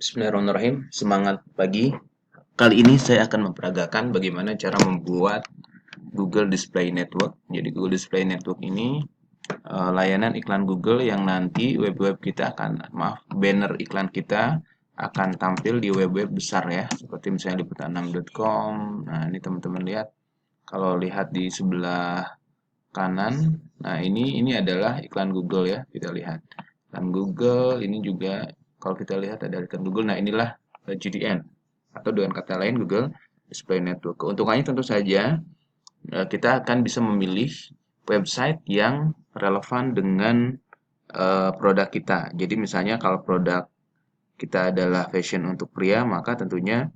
Bismillahirrahmanirrahim. Semangat pagi. Kali ini saya akan memperagakan bagaimana cara membuat Google Display Network. Jadi Google Display Network ini layanan iklan Google yang nanti web-web kita akan, banner iklan kita akan tampil di web-web besar ya, seperti misalnya liputan6.com. Nah, ini teman-teman lihat. Kalau lihat di sebelah kanan, nah ini adalah iklan Google ya, kita lihat. Iklan Google ini juga kalau kita lihat ada iklan Google. Nah, inilah GDN atau dengan kata lain Google Display Network. Keuntungannya tentu saja kita akan bisa memilih website yang relevan dengan produk kita. Jadi misalnya kalau produk kita adalah fashion untuk pria, maka tentunya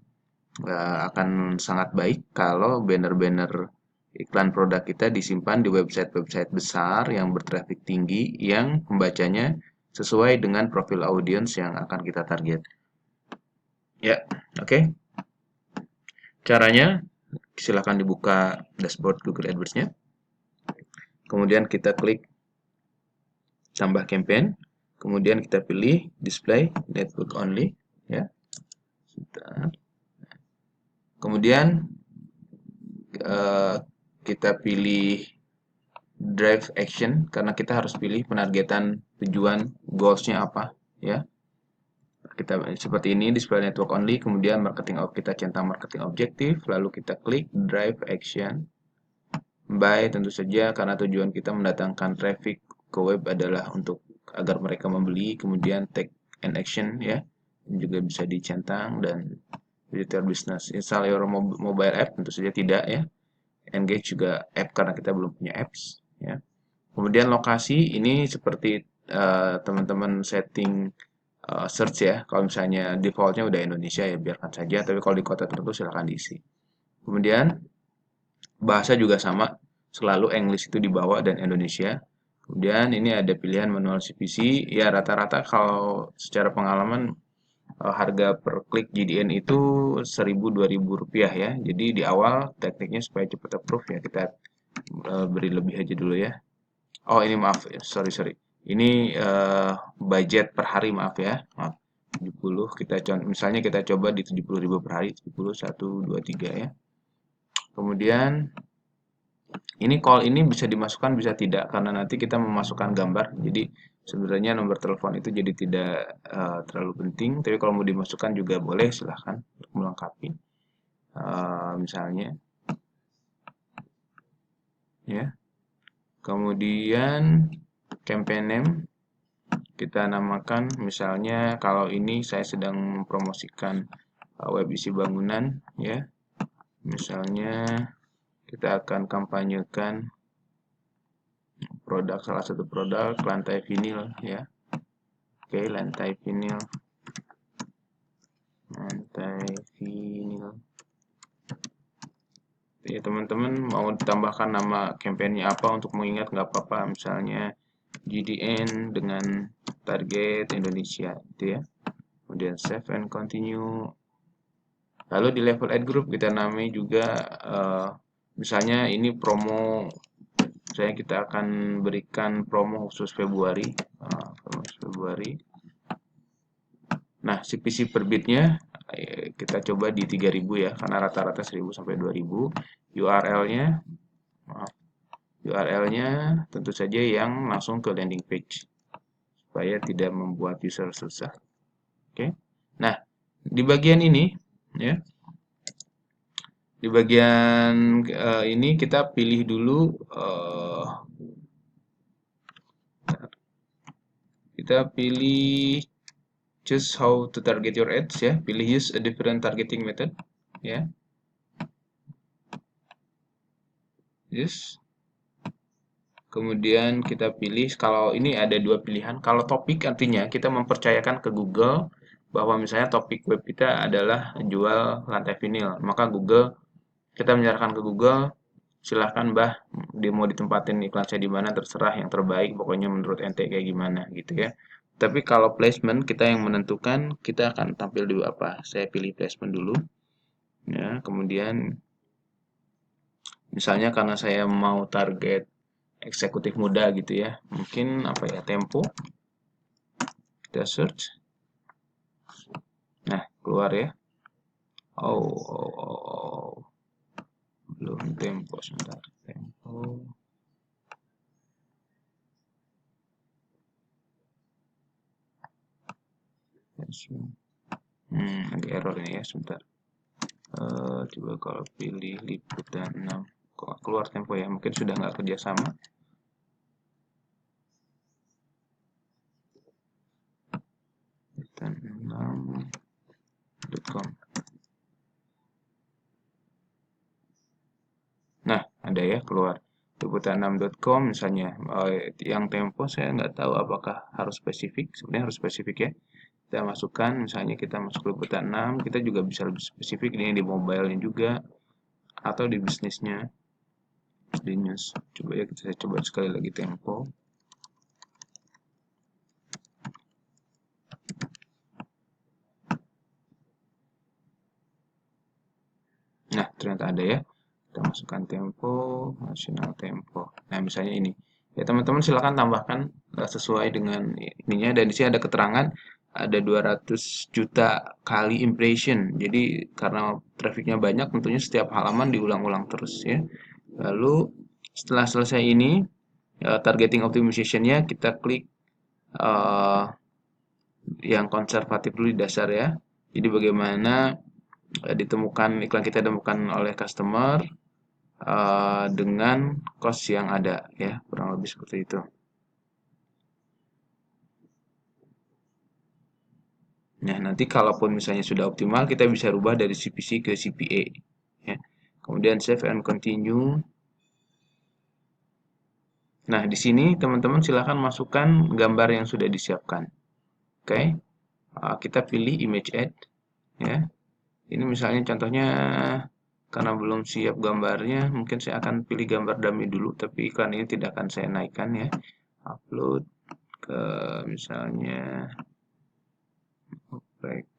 akan sangat baik kalau banner-banner iklan produk kita disimpan di website-website besar yang bertraffic tinggi yang pembacanya sesuai dengan profil audiens yang akan kita target. Ya, oke. Caranya silahkan dibuka dashboard Google AdWords-nya. Kemudian kita klik tambah campaign. Kemudian kita pilih display network only ya. Kemudian kita pilih drive action karena kita harus pilih penargetan tujuan goals-nya apa ya. Kita seperti ini display network only, kemudian kita centang marketing objektif, lalu kita klik drive action by, tentu saja karena tujuan kita mendatangkan traffic ke web adalah untuk agar mereka membeli. Kemudian take an action ya, juga bisa dicentang, dan retail business. Install your mobile app, tentu saja tidak ya. Engage juga app karena kita belum punya apps ya. Kemudian lokasi ini seperti teman-teman setting search ya. Kalau misalnya defaultnya udah Indonesia ya biarkan saja, tapi kalau di kota tertentu silahkan diisi. Kemudian bahasa juga sama, selalu English itu di bawah dan Indonesia. Kemudian ini ada pilihan manual CPC, ya rata-rata kalau secara pengalaman harga per klik GDN itu 1.000-2.000 rupiah ya. Jadi di awal tekniknya supaya cepat approve ya, kita beri lebih aja dulu ya. Oh ini maaf, sorry. Ini budget per hari, maaf ya. Maaf. 70, misalnya kita coba di 70.000 per hari, 70, 1, 2, 3 ya. Kemudian ini call ini bisa dimasukkan bisa tidak karena nanti kita memasukkan gambar. Jadi sebenarnya nomor telepon itu jadi tidak terlalu penting, tapi kalau mau dimasukkan juga boleh, silahkan untuk melengkapi. Misalnya ya. Kemudian campaign name kita namakan, misalnya kalau ini saya sedang mempromosikan web isi bangunan ya. Misalnya kita akan kampanyekan produk, salah satu produk lantai vinil ya. Oke, lantai vinil. Ya, teman-teman mau ditambahkan nama kampanye apa untuk mengingat nggak apa-apa, misalnya GDN dengan target Indonesia itu ya. Kemudian save and continue. Lalu di level ad group kita namai juga misalnya ini promo, saya kita akan berikan promo khusus Februari. Nah, CPC per bitnya kita coba di 3.000 ya, karena rata-rata 1.000 sampai 2.000. URL-nya tentu saja yang langsung ke landing page supaya tidak membuat user susah. Oke. Nah, di bagian ini ya. Di bagian ini kita pilih dulu choose how to target your ads ya. Pilih use a different targeting method ya. Yes. Kemudian kita pilih, kalau ini ada dua pilihan. Kalau topik artinya kita mempercayakan ke Google bahwa misalnya topik web kita adalah jual lantai vinil, maka Google, kita menyarankan ke Google, silahkan Mbah mau ditempatin iklan saya di mana, terserah yang terbaik, pokoknya menurut ente kayak gimana gitu ya. Tapi kalau placement kita yang menentukan, kita akan tampil dulu apa. Saya pilih placement dulu ya. Kemudian misalnya karena saya mau target eksekutif muda gitu ya, mungkin apa ya, Tempo, kita search keluar ya. Oh. Belum tempo, sebentar. Tempo. Ada error ini ya, sebentar. Coba kalau pilih liputan 6, kok keluar tempo ya, mungkin sudah nggak kerjasama. liputan6.com. Nah, ada ya keluar liputan6.com misalnya. Yang tempo saya nggak tahu apakah harus spesifik, sebenarnya harus spesifik ya. Kita masukkan, misalnya kita masuk liputan 6, kita juga bisa lebih spesifik, ini di mobile-nya juga atau di bisnisnya, di news. Coba ya, saya coba sekali lagi tempo. Nah, ternyata ada ya. Kita masukkan tempo, nasional tempo. Nah, misalnya ini. Ya, teman-teman silakan tambahkan sesuai dengan ininya, dan di sini ada keterangan ada 200 juta kali impression. Jadi karena trafficnya banyak, tentunya setiap halaman diulang-ulang terus ya. Lalu setelah selesai ini, targeting optimization-nya kita klik uh, yang konservatif dulu di dasar ya. Jadi bagaimana ditemukan iklan kita ditemukan oleh customer dengan cost yang ada ya, kurang lebih seperti itu. Nah, nanti kalaupun misalnya sudah optimal, kita bisa rubah dari CPC ke CPA ya. Kemudian save and continue. Nah, di sini teman-teman silakan masukkan gambar yang sudah disiapkan. Oke. Kita pilih image add ya. Ini misalnya contohnya, karena belum siap gambarnya, mungkin saya akan pilih gambar dummy dulu, tapi iklan ini tidak akan saya naikkan ya. Upload ke misalnya back.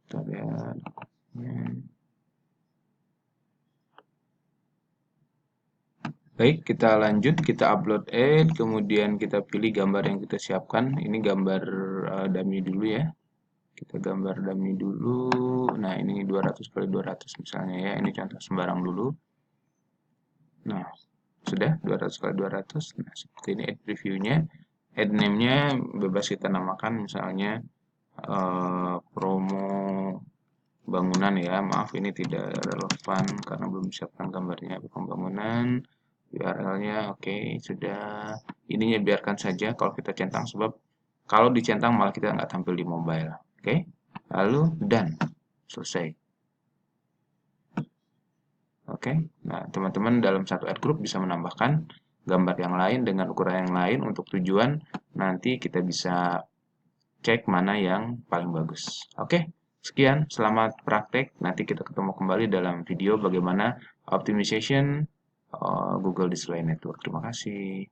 Kita lihat. Baik, kita lanjut, kita upload add, kemudian kita pilih gambar yang kita siapkan. Ini gambar dummy dulu ya. Kita gambar dummy dulu. Nah, ini 200 kali 200 misalnya ya. Ini contoh sembarang dulu. Nah, sudah 200 kali 200. Nah, seperti ini add preview-nya. Add name-nya bebas kita namakan, misalnya promo bangunan ya. Maaf, ini tidak relevan karena belum disiapkan gambarnya. Pembangunan, URL-nya oke, sudah. Ininya biarkan saja kalau kita centang, sebab kalau dicentang malah kita nggak tampil di mobile. Oke, lalu done, selesai. Oke, nah teman-teman dalam satu ad group bisa menambahkan gambar yang lain dengan ukuran yang lain untuk tujuan nanti kita bisa cek mana yang paling bagus. Oke, sekian, selamat praktek. Nanti kita ketemu kembali dalam video bagaimana optimization Google Display Network. Terima kasih.